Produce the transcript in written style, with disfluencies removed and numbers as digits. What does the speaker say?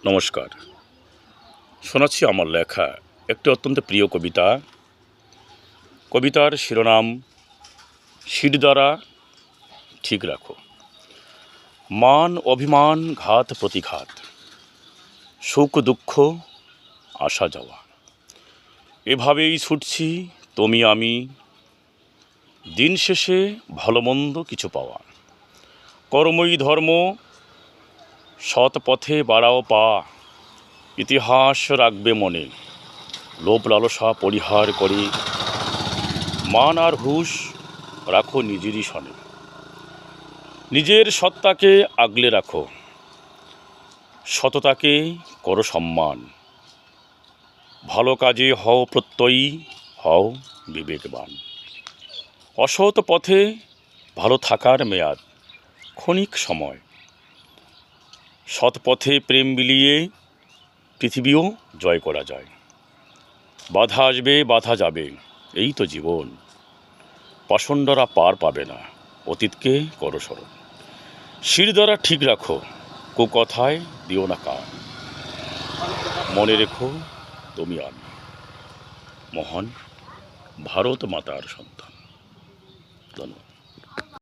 নমস্কার। শোনাচ্ছি আমার লেখা একটি অত্যন্ত প্রিয় কবিতা। কবিতার শিরোনাম শিরদাঁড়া ঠিক রাখো। মান অভিমান ঘাত প্রতিঘাত, সুখ দুঃখ আসা যাওয়া, এভাবেই ছুটছি তুমি আমি, দিন শেষে ভালো মন্দ কিছু পাওয়া। কর্মই ধর্ম, সৎ পথে বাড়াও পা, ইতিহাস রাখবে মনে, লোভ লালসা পরিহার করে, মান আর হুঁশ রাখো নিজেরই সনে। নিজের সত্তাকে আগলে রাখো, সততাকে করো সম্মান, ভালো কাজে হও প্রত্যয়ী, হও বিবেকবান। অসৎ পথে ভালো থাকার মেয়াদ ক্ষণিক সময়, সৎ পথে প্রেম বিলিয়ে পৃথিবীও জয় করা যায়। বাধা আসবে বাধা যাবে, এই তো জীবন, পাষণ্ডরা পার পাবে না, অতীতকে করো স্মরণ। শিরদাঁড়া ঠিক রাখো, কুকথায় দিও না কান, মনে রেখো তুমি আমি মহান ভারত মাতার সন্তান। ধন্যবাদ।